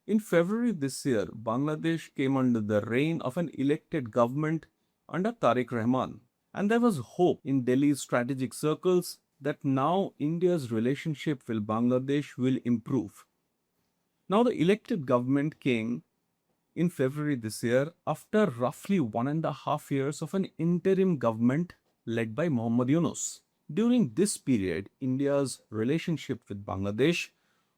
In February this year, Bangladesh came under the reign of an elected government under Tarique Rahman. And there was hope in Delhi's strategic circles that now India's relationship with Bangladesh will improve. Now, the elected government came in February this year after roughly 1.5 years of an interim government led by Mohammad Yunus. During this period, India's relationship with Bangladesh,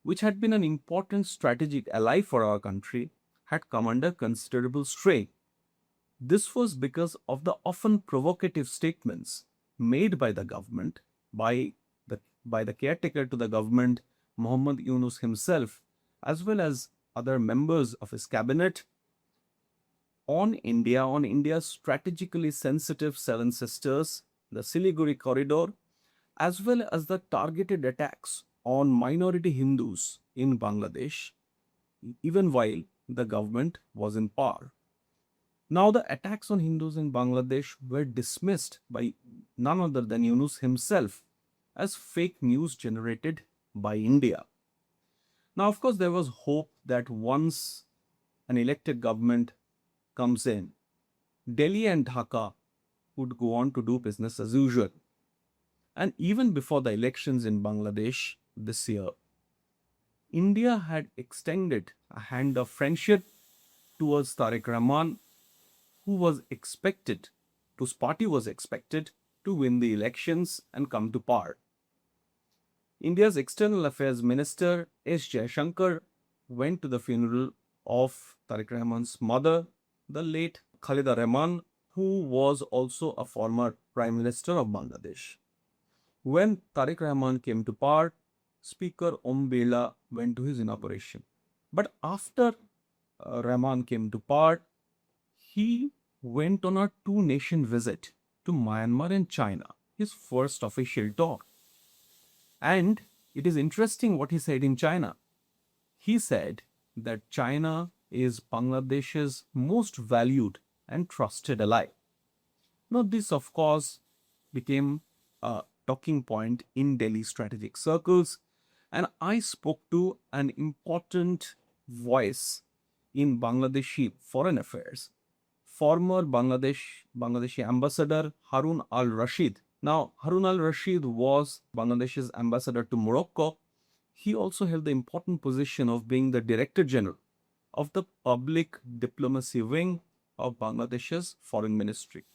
which had been an important strategic ally for our country, had come under considerable strain. This was because of the often provocative statements made by the government, by the caretaker to the government, Mohammad Yunus himself, as well as other members of his cabinet, on India's strategically sensitive Seven Sisters, the Siliguri corridor, as well as the targeted attacks on minority Hindus in Bangladesh, even while the government was in power. Now, the attacks on Hindus in Bangladesh were dismissed by none other than Yunus himself as fake news generated by India. Now, of course, there was hope that once an elected government comes in, Delhi and Dhaka would go on to do business as usual. And even before the elections in Bangladesh this year, India had extended a hand of friendship towards Tarique Rahman, whose party was expected to win the elections and come to power. India's External Affairs Minister S. Jaishankar went to the funeral of Tarique Rahman's mother, the late Khalida Rahman, who was also a former Prime Minister of Bangladesh. When Tarique Rahman came to power, Speaker Om Birla went to his inauguration. But after Rahman came to power, he went on a two-nation visit to Myanmar and China, his first official tour. And it is interesting what he said in China. He said that China is Bangladesh's most valued and trusted ally. Now, this, of course, became a talking point in Delhi strategic circles, and I spoke to an important voice in Bangladeshi foreign affairs, former Bangladeshi ambassador Harun Al Rashid. Now, Harun Al Rashid was Bangladesh's ambassador to Morocco. He also held the important position of being the Director General of the Public Diplomacy Wing of Bangladesh's Foreign Ministry.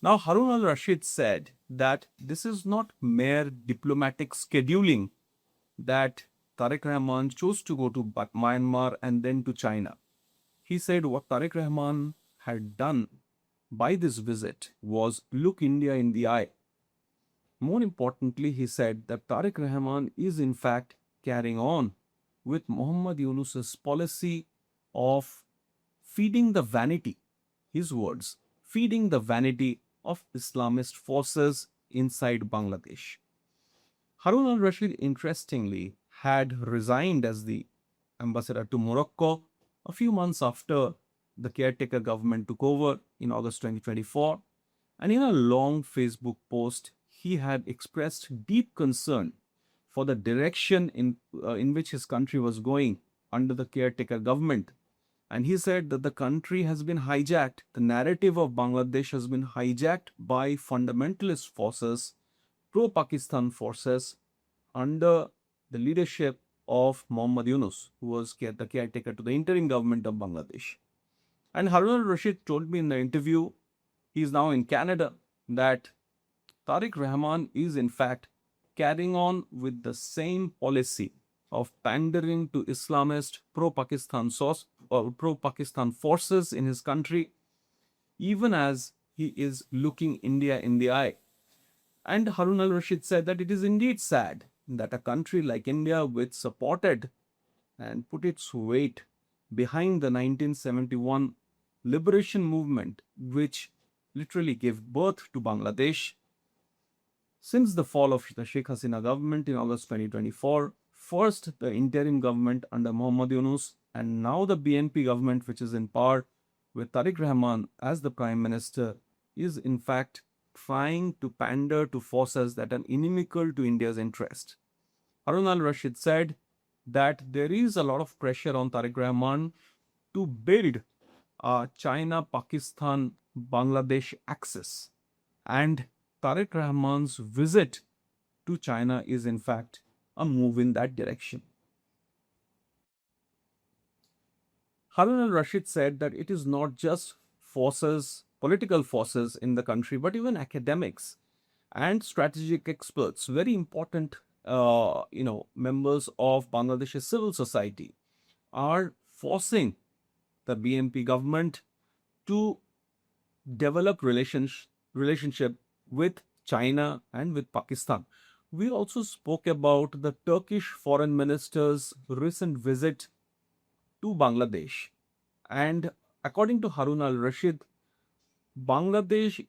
Now, Harun Al Rashid said that this is not mere diplomatic scheduling that Tarique Rahman chose to go to Myanmar and then to China. He said what Tarique Rahman had done by this visit was look India in the eye. More importantly, he said that Tarique Rahman is in fact carrying on with Mohammad Yunus's policy of feeding the vanity, his words, feeding the vanity of Islamist forces inside Bangladesh. Harun al Rashid, interestingly, had resigned as the ambassador to Morocco a few months after the caretaker government took over in August 2024. And in a long Facebook post, he had expressed deep concern for the direction in which his country was going under the caretaker government. And he said that the country has been hijacked, the narrative of Bangladesh has been hijacked by fundamentalist forces, pro-Pakistan forces under the leadership of Mohammad Yunus, who was the caretaker to the interim government of Bangladesh. And Harun al Rashid told me in the interview, he is now in Canada, that Tarique Rahman is in fact carrying on with the same policy of pandering to Islamist pro-Pakistan forces in his country, even as he is looking India in the eye. And Harun al Rashid said that it is indeed sad that a country like India, which supported and put its weight behind the 1971 liberation movement, which literally gave birth to Bangladesh, since the fall of the Sheikh Hasina government in August 2024, first the interim government under Mohammad Yunus, and now the BNP government, which is in power with Tarique Rahman as the Prime Minister, is in fact trying to pander to forces that are inimical to India's interest. Harun al Rashid said that there is a lot of pressure on Tarique Rahman to build a China, Pakistan, Bangladesh axis. And Tarique Rahman's visit to China is, in fact, a move in that direction. Harun Al Rashid said that it is not just forces, political forces in the country, but even academics and strategic experts, very important, members of Bangladesh's civil society, are forcing the BNP government to develop relationship with China and with Pakistan. We also spoke about the Turkish foreign minister's recent visit to Bangladesh. And according to Harun al Rashid, Bangladesh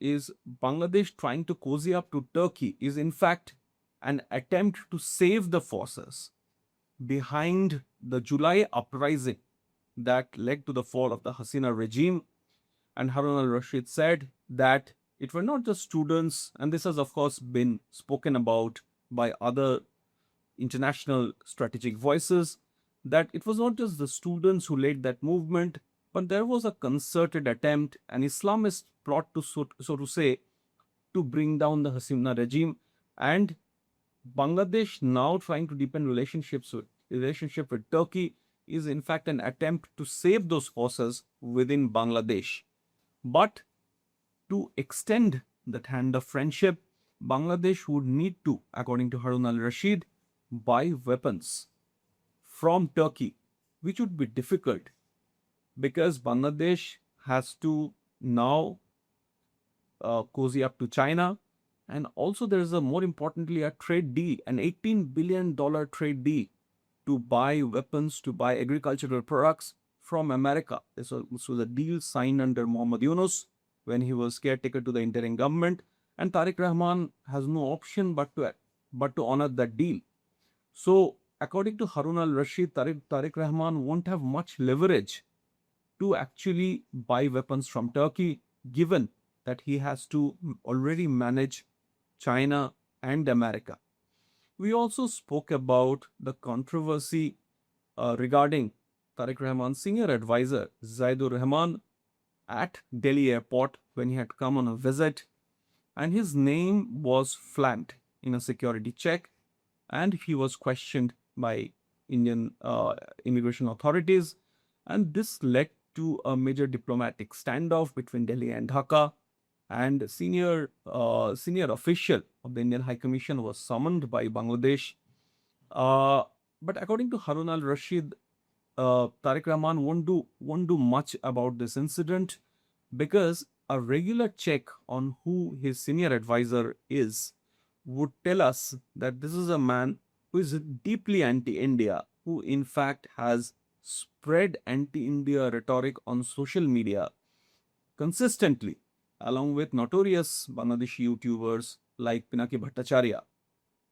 trying to cozy up to Turkey is in fact an attempt to save the forces behind the July uprising that led to the fall of the Hasina regime. And Harun al Rashid said that it were not just students, and this has of course been spoken about by other international strategic voices, that it was not just the students who led that movement, but there was a concerted attempt, an Islamist plot to so to say, to bring down the Hasina regime, and Bangladesh now trying to deepen relationship with Turkey is in fact an attempt to save those forces within Bangladesh. But to extend that hand of friendship, Bangladesh would need to, according to Harun al Rashid, buy weapons from Turkey, which would be difficult because Bangladesh has to now cozy up to China. And also, there is a more importantly a trade deal, an $18 billion trade deal to buy weapons, to buy agricultural products from America. This was a deal signed under Mohammad Yunus when he was caretaker to the interim government. And Tarique Rahman has no option but to honor that deal. So, according to Harun al Rashid, Tarique Rahman won't have much leverage to actually buy weapons from Turkey, given that he has to already manage China and America. We also spoke about the controversy regarding Tarique Rahman's senior advisor, Zaidur Rahman, at Delhi airport when he had come on a visit, and his name was flagged in a security check, and he was questioned by Indian immigration authorities, and this led to a major diplomatic standoff between Delhi and Dhaka, and senior official of the Indian High Commission was summoned by Bangladesh. But according to Harun al Rashid, Tarique Rahman won't do much about this incident because a regular check on who his senior advisor is would tell us that this is a man who is deeply anti-India, who in fact has spread anti-India rhetoric on social media consistently, along with notorious Bangladeshi YouTubers like Pinaki Bhattacharya.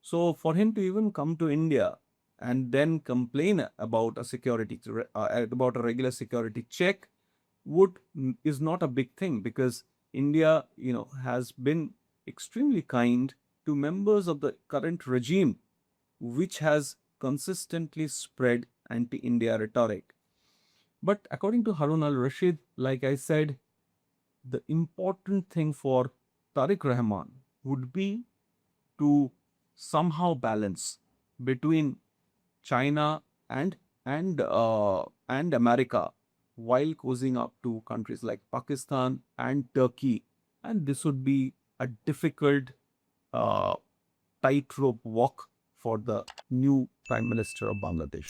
So for him to even come to India and then complain about about a regular security check is not a big thing, because India, has been extremely kind to members of the current regime, which has consistently spread anti-India rhetoric. But according to Harun al Rashid, like I said, the important thing for Tarique Rahman would be to somehow balance between China and America while cozying up to countries like Pakistan and Turkey, and this would be a difficult tightrope walk for the new Prime Minister of Bangladesh.